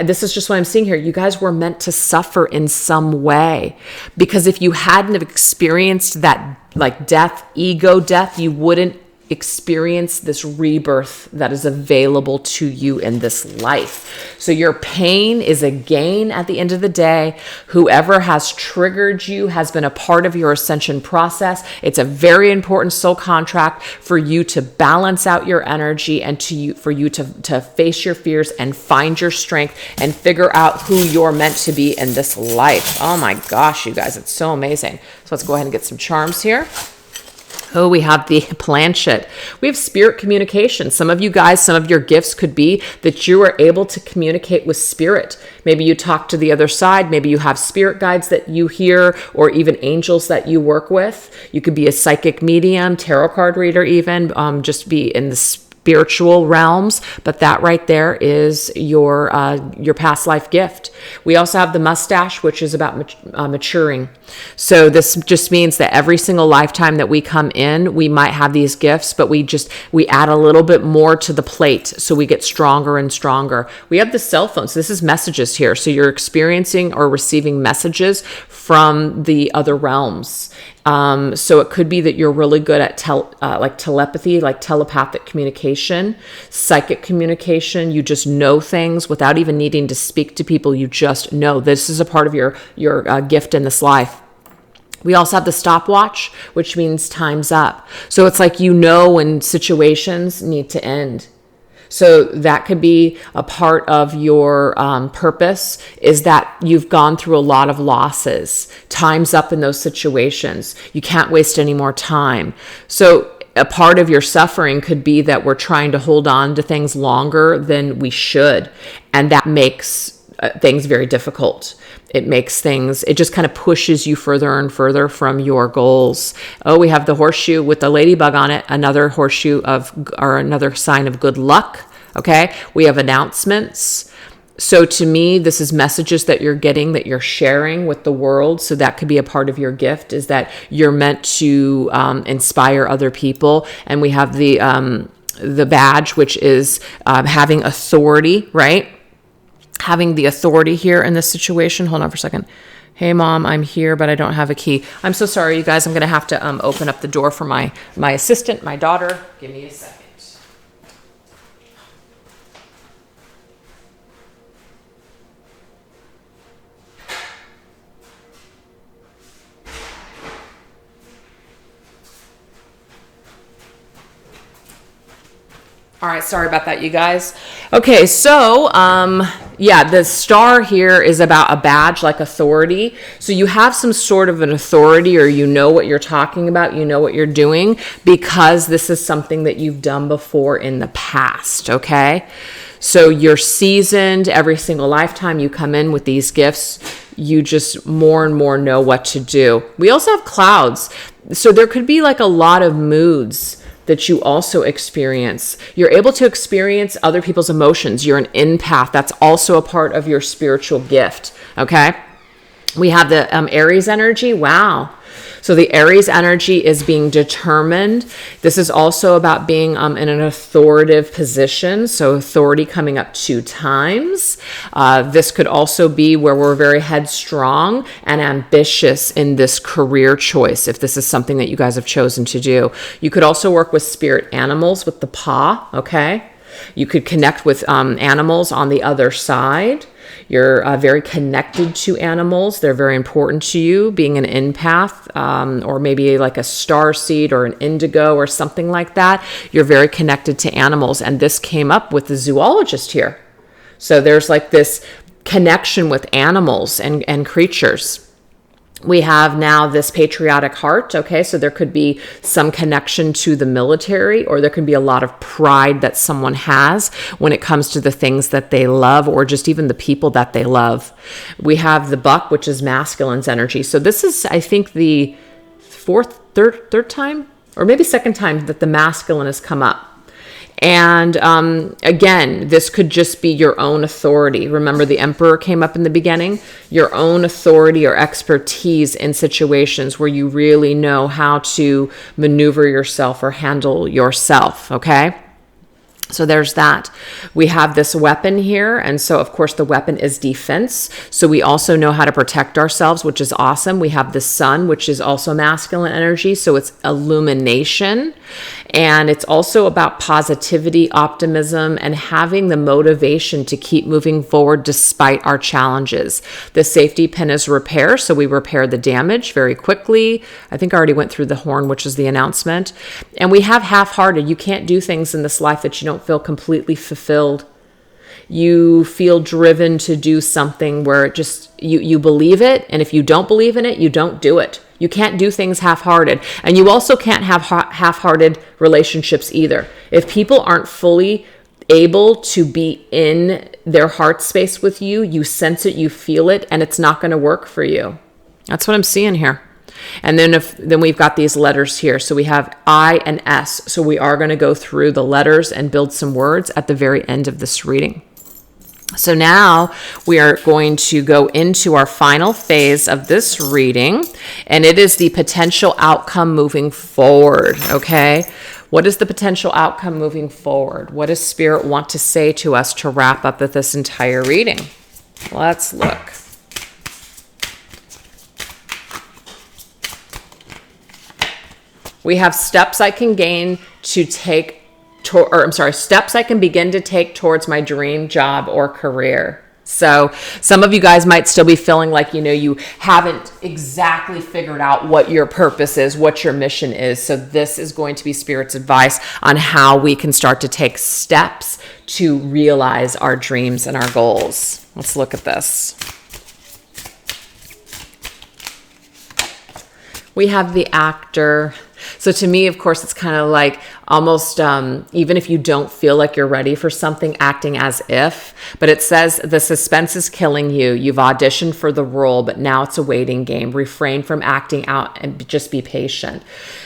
A: this is just what I'm seeing here. You guys were meant to suffer in some way, because if you hadn't have experienced that like death, ego death, you wouldn't experience this rebirth that is available to you in this life. So your pain is a gain at the end of the day. Whoever has triggered you has been a part of your ascension process. It's a very important soul contract for you to balance out your energy and for you to face your fears and find your strength and figure out who you're meant to be in this life. Oh my gosh, you guys, it's so amazing. So let's go ahead and get some charms here. Oh, we have the planchet. We have spirit communication. Some of you guys, some of your gifts could be that you are able to communicate with spirit. Maybe you talk to the other side. Maybe you have spirit guides that you hear, or even angels that you work with. You could be a psychic medium, tarot card reader even, just be in the spiritual realms, but that right there is your past life gift. We also have the mustache, which is about maturing. So this just means that every single lifetime that we come in, we might have these gifts, but we add a little bit more to the plate, so we get stronger and stronger. We have the cell phones. This is messages here. So you're experiencing or receiving messages from the other realms. So it could be that you're really good at like telepathy, like telepathic communication, psychic communication. You just know things without even needing to speak to people. You just know. This is a part of your gift in this life. We also have the stopwatch, which means time's up. So it's like, you know, when situations need to end. So that could be a part of your purpose, is that you've gone through a lot of losses. Time's up in those situations. You can't waste any more time. So a part of your suffering could be that we're trying to hold on to things longer than we should. And that makes things very difficult. It just kind of pushes you further and further from your goals. Oh, we have the horseshoe with the ladybug on it, another horseshoe or another sign of good luck. Okay. We have announcements. So to me, this is messages that you're getting, that you're sharing with the world. So that could be a part of your gift, is that you're meant to inspire other people. And we have the badge, which is having authority, right? Having the authority here in this situation. Hold on for a second. Hey, Mom, I'm here, but I don't have a key. I'm so sorry, you guys. I'm going to have to open up the door for my assistant, my daughter. Give me a second. All right, sorry about that, you guys. Okay, so the star here is about a badge, like authority. So you have some sort of an authority, or you know what you're talking about, you know what you're doing, because this is something that you've done before in the past, okay? So you're seasoned. Every single lifetime you come in with these gifts, you just more and more know what to do. We also have clouds. So there could be like a lot of moods that you also experience. You're able to experience other people's emotions. You're an empath. That's also a part of your spiritual gift. Okay. We have the Aries energy. Wow. So the Aries energy is being determined. This is also about being in an authoritative position. So authority coming up 2 times. This could also be where we're very headstrong and ambitious in this career choice, if this is something that you guys have chosen to do. You could also work with spirit animals with the paw, okay? You could connect with animals on the other side. You're very connected to animals. They're very important to you, being an empath, or maybe like a star seed or an indigo or something like that. You're very connected to animals. And this came up with the zoologist here. So there's like this connection with animals and creatures. We have now this patriotic heart, okay? So there could be some connection to the military, or there could be a lot of pride that someone has when it comes to the things that they love, or just even the people that they love. We have the buck, which is masculine's energy. So this is, I think, the third time, or maybe second time that the masculine has come up. And again, this could just be your own authority. Remember, the emperor came up in the beginning. Your own authority or expertise in situations where you really know how to maneuver yourself or handle yourself, okay? So there's that. We have this weapon here. And so, of course, the weapon is defense. So we also know how to protect ourselves, which is awesome. We have the sun, which is also masculine energy. So it's illumination. And it's also about positivity, optimism, and having the motivation to keep moving forward despite our challenges. The safety pin is repair. So we repair the damage very quickly. I think I already went through the horn, which is the announcement. And we have half-hearted. You can't do things in this life that you don't feel completely fulfilled. You feel driven to do something where it just, you believe it. And if you don't believe in it, you don't do it. You can't do things half-hearted. And you also can't have half-hearted relationships either. If people aren't fully able to be in their heart space with you, you sense it, you feel it, and it's not going to work for you. That's what I'm seeing here. And then we've got these letters here. So we have I and S. So we are going to go through the letters and build some words at the very end of this reading. So now we are going to go into our final phase of this reading, and it is the potential outcome moving forward, okay? What is the potential outcome moving forward? What does Spirit want to say to us to wrap up with this entire reading? Let's look. We have steps I can gain to take steps I can begin to take towards my dream job or career. So some of you guys might still be feeling like, you haven't exactly figured out what your purpose is, what your mission is. So this is going to be Spirit's advice on how we can start to take steps to realize our dreams and our goals. Let's look at this. We have the actor. So to me, of course, it's kind of like almost, even if you don't feel like you're ready for something, acting as if. But it says the suspense is killing you. You've auditioned for the role, but now it's a waiting game. Refrain from acting out and just be patient.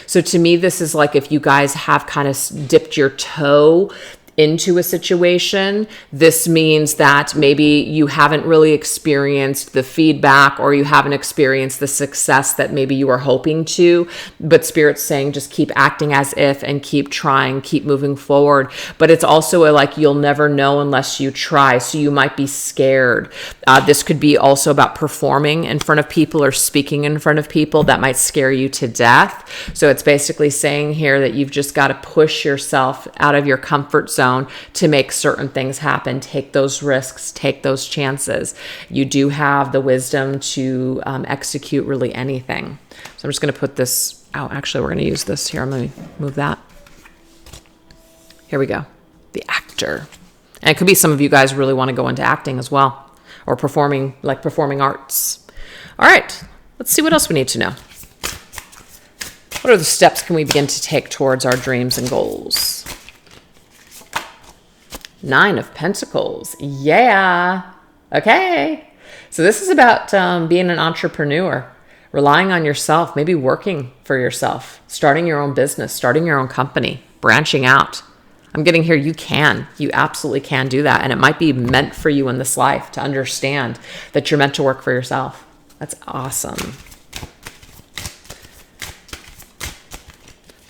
A: So to me, this is like if you guys have kind of dipped your toe into a situation, this means that maybe you haven't really experienced the feedback, or you haven't experienced the success that maybe you were hoping to, but Spirit's saying just keep acting as if and keep trying, keep moving forward. But it's also like you'll never know unless you try, so you might be scared. This could be also about performing in front of people or speaking in front of people. That might scare you to death. So it's basically saying here that you've just got to push yourself out of your comfort zone to make certain things happen. Take those risks, take those chances. You do have the wisdom to execute really anything. So I'm just going to put this out. Actually, we're going to use this here. I'm going to move that. Here we go. The actor. And it could be some of you guys really want to go into acting as well, or performing arts. All right, let's see what else we need to know. What are the steps can we begin to take towards our dreams and goals? 9 of Pentacles. Yeah. Okay. So this is about being an entrepreneur, relying on yourself, maybe working for yourself, starting your own business, starting your own company, branching out. I'm getting here. You absolutely can do that. And it might be meant for you in this life to understand that you're meant to work for yourself. That's awesome.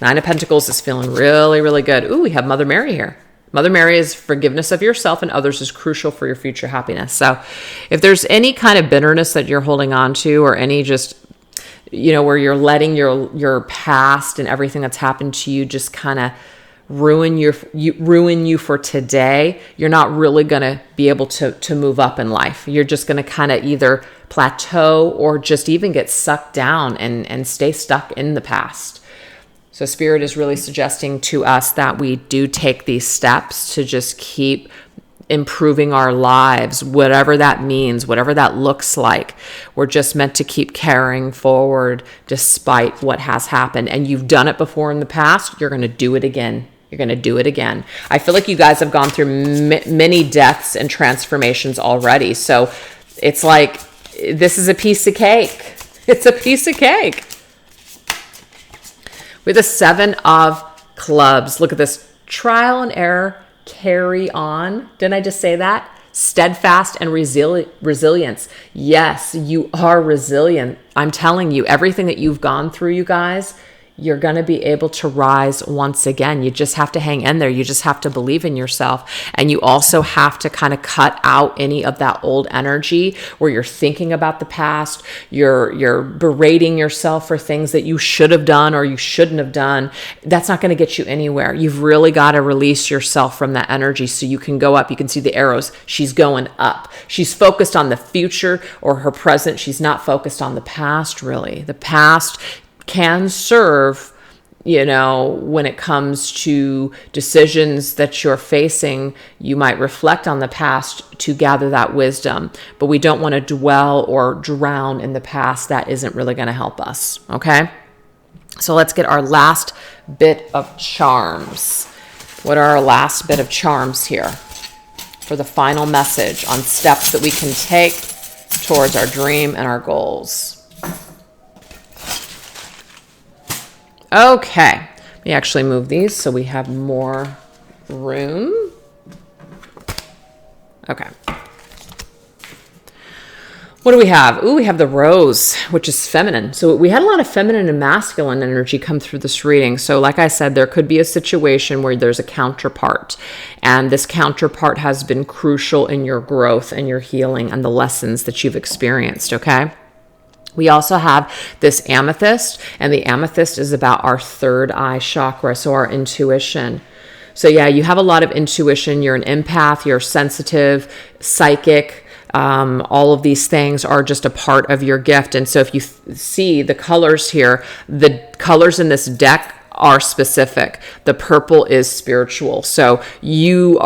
A: 9 of Pentacles is feeling really, really good. Ooh, we have Mother Mary here. Mother Mary is forgiveness of yourself and others is crucial for your future happiness. So if there's any kind of bitterness that you're holding on to, or any just, where you're letting your past and everything that's happened to you just kind of ruin you for today, you're not really going to be able to move up in life. You're just going to kind of either plateau or just even get sucked down and stay stuck in the past. So Spirit is really suggesting to us that we do take these steps to just keep improving our lives, whatever that means, whatever that looks like. We're just meant to keep carrying forward despite what has happened. And you've done it before in the past. You're going to do it again. You're going to do it again. I feel like you guys have gone through many deaths and transformations already. So it's like, this is a piece of cake. It's a piece of cake. With the 7 of Clubs. Look at this. Trial and error, carry on. Didn't I just say that? Steadfast and resilience. Yes, you are resilient. I'm telling you, everything that you've gone through, you guys, you're going to be able to rise once again. You just have to hang in there. You just have to believe in yourself. And you also have to kind of cut out any of that old energy where you're thinking about the past, you're berating yourself for things that you should have done or you shouldn't have done. That's not going to get you anywhere. You've really got to release yourself from that energy so you can go up. You can see the arrows. She's going up. She's focused on the future or her present. She's not focused on the past, really. The past can serve, when it comes to decisions that you're facing. You might reflect on the past to gather that wisdom, but we don't want to dwell or drown in the past. That isn't really going to help us. Okay. So let's get our last bit of charms. What are our last bit of charms here for the final message on steps that we can take towards our dream and our goals? Okay, let me actually move these so we have more room. Okay. What do we have? Ooh, we have the Rose, which is feminine. So we had a lot of feminine and masculine energy come through this reading. So like I said, there could be a situation where there's a counterpart, and this counterpart has been crucial in your growth and your healing and the lessons that you've experienced, okay? We also have this amethyst, and the amethyst is about our third eye chakra, so our intuition. So yeah, you have a lot of intuition. You're an empath, you're sensitive, psychic. All of these things are just a part of your gift. And so if you see the colors here, the colors in this deck are specific. The purple is spiritual. So you've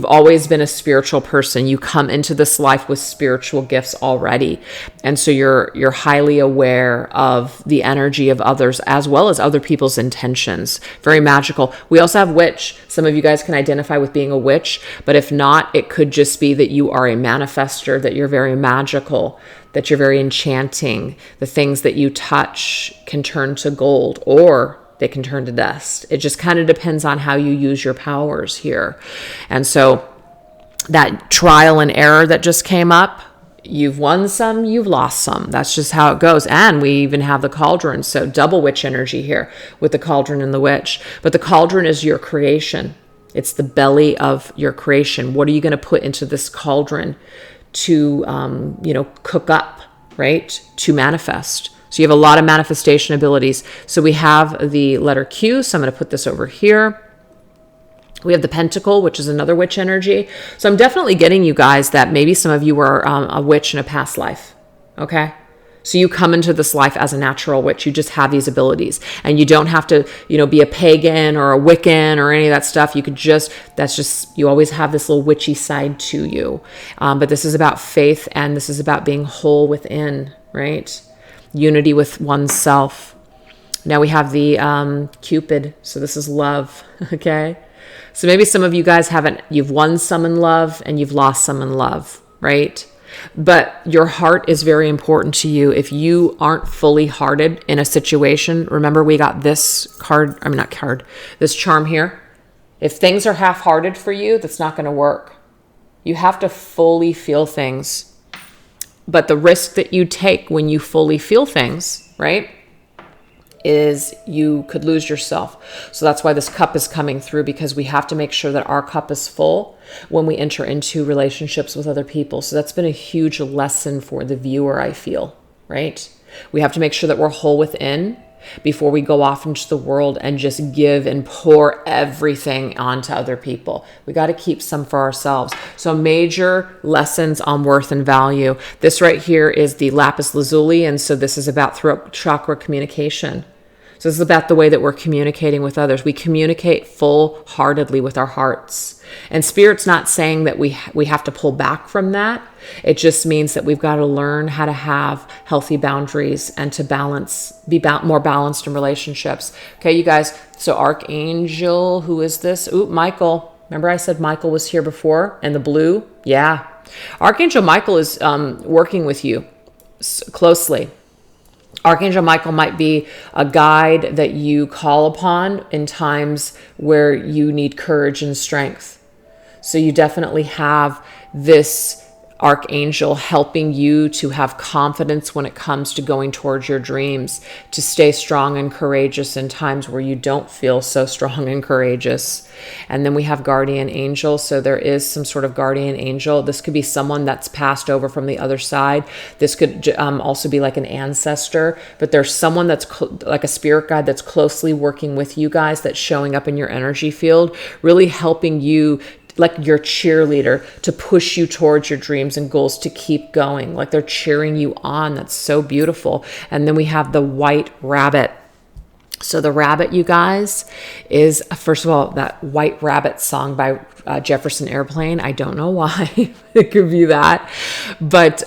A: always been a spiritual person. You come into this life with spiritual gifts already. And so you're highly aware of the energy of others as well as other people's intentions. Very magical. We also have witch. Some of you guys can identify with being a witch, but if not, it could just be that you are a manifester, that you're very magical, that you're very enchanting. The things that you touch can turn to gold, or they can turn to dust. It just kind of depends on how you use your powers here. And so that trial and error that just came up, you've won some, you've lost some. That's just how it goes. And we even have the cauldron. So double witch energy here with the cauldron and the witch. But the cauldron is your creation. It's the belly of your creation. What are you going to put into this cauldron to, cook up, right? To manifest. So you have a lot of manifestation abilities. So we have the letter Q. So I'm going to put this over here. We have the pentacle, which is another witch energy. So I'm definitely getting you guys that maybe some of you were a witch in a past life. Okay. So you come into this life as a natural witch. You just have these abilities, and you don't have to, be a pagan or a Wiccan or any of that stuff. You could you always have this little witchy side to you. But this is about faith, and this is about being whole within, right? Unity with oneself. Now we have the Cupid. So this is love. Okay. So maybe some of you guys you've won some in love and you've lost some in love, right? But your heart is very important to you. If you aren't fully hearted in a situation, remember we got this this charm here. If things are half-hearted for you, that's not going to work. You have to fully feel things. But the risk that you take when you fully feel things, right, is you could lose yourself. So that's why this cup is coming through, because we have to make sure that our cup is full when we enter into relationships with other people. So that's been a huge lesson for the viewer, I feel, right? We have to make sure that we're whole within before we go off into the world and just give and pour everything onto other people. We got to keep some for ourselves. So major lessons on worth and value. This right here is the lapis lazuli. And so this is about throat chakra communication. So this is about the way that we're communicating with others. We communicate full-heartedly with our hearts. And Spirit's not saying that we have to pull back from that. It just means that we've got to learn how to have healthy boundaries and to be more balanced in relationships. Okay, you guys. So Archangel, who is this? Ooh, Michael. Remember I said Michael was here before? And the blue? Yeah. Archangel Michael is working with you closely. Archangel Michael might be a guide that you call upon in times where you need courage and strength. So you definitely have this archangel helping you to have confidence when it comes to going towards your dreams, to stay strong and courageous in times where you don't feel so strong and courageous. And then we have guardian angel. So there is some sort of guardian angel. This could be someone that's passed over from the other side. This could also be like an ancestor, but there's someone that's like a spirit guide that's closely working with you guys, that's showing up in your energy field, really helping you, like your cheerleader, to push you towards your dreams and goals, to keep going. Like they're cheering you on. That's so beautiful. And then we have the white rabbit. So the rabbit, you guys, is, first of all, that White Rabbit song by Jefferson Airplane. I don't know why it could be that. But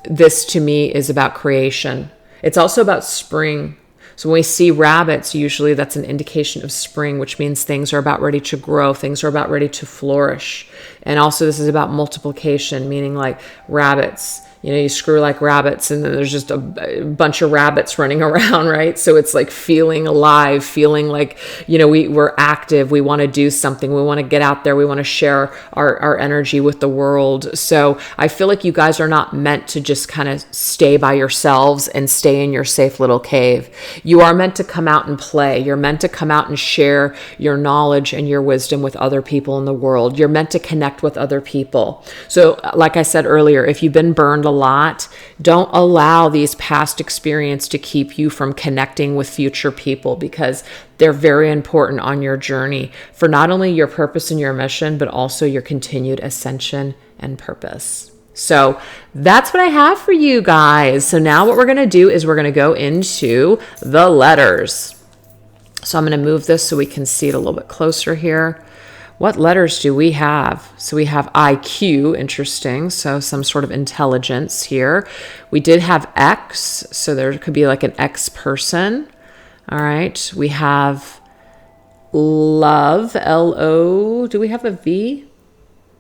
A: this to me is about creation. It's also about spring. So when we see rabbits, usually that's an indication of spring, which means things are about ready to grow. Things are about ready to flourish. And also this is about multiplication, meaning like rabbits. You know, you screw like rabbits and then there's just a bunch of rabbits running around, right? So it's like feeling alive, feeling like, you know, we're active. We want to do something. We want to get out there. We want to share our energy with the world. So I feel like you guys are not meant to just kind of stay by yourselves and stay in your safe little cave. You are meant to come out and play. You're meant to come out and share your knowledge and your wisdom with other people in the world. You're meant to connect with other people. So like I said earlier, if you've been burned a lot, don't allow these past experiences to keep you from connecting with future people, because they're very important on your journey for not only your purpose and your mission, but also your continued ascension and purpose. So that's what I have for you guys. So now what we're going to do is we're going to go into the letters. So I'm going to move this so we can see it a little bit closer here. What letters do we have? So we have IQ, interesting. So some sort of intelligence here. We did have X, so there could be like an X person. All right. We have love, L-O. Do we have a V?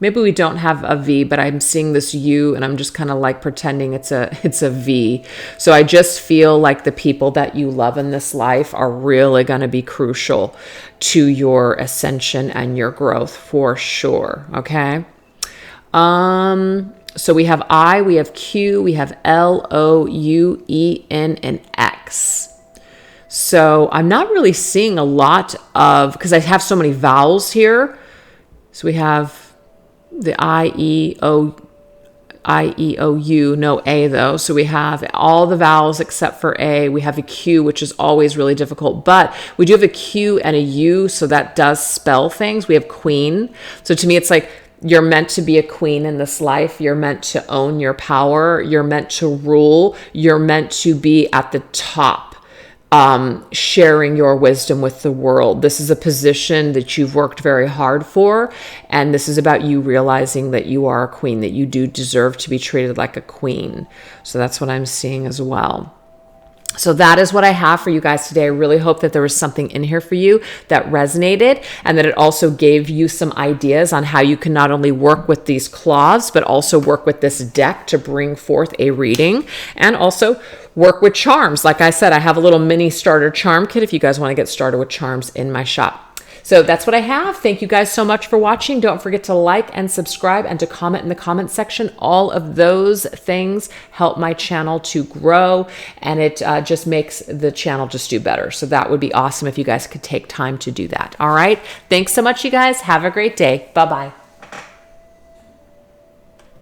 A: Maybe we don't have a V, but I'm seeing this U and I'm just kind of like pretending it's a V. So I just feel like the people that you love in this life are really going to be crucial to your ascension and your growth for sure. Okay. So we have I, we have Q, we have L, O, U, E, N, and X. So I'm not really seeing a lot of, because I have so many vowels here. So we have the I-E-O-U, no A though. So we have all the vowels except for A. We have a Q, which is always really difficult, but we do have a Q and a U, so that does spell things. We have queen. So to me, it's like you're meant to be a queen in this life. You're meant to own your power. You're meant to rule. You're meant to be at the top. Sharing your wisdom with the world. This is a position that you've worked very hard for. And this is about you realizing that you are a queen, that you do deserve to be treated like a queen. So that's what I'm seeing as well. So that is what I have for you guys today. I really hope that there was something in here for you that resonated, and that it also gave you some ideas on how you can not only work with these cloths, but also work with this deck to bring forth a reading, and also work with charms. Like I said, I have a little mini starter charm kit if you guys want to get started with charms in my shop. So that's what I have. Thank you guys so much for watching. Don't forget to like and subscribe and to comment in the comment section. All of those things help my channel to grow, and it just makes the channel just do better. So that would be awesome if you guys could take time to do that. All right. Thanks so much, you guys. Have a great day. Bye-bye.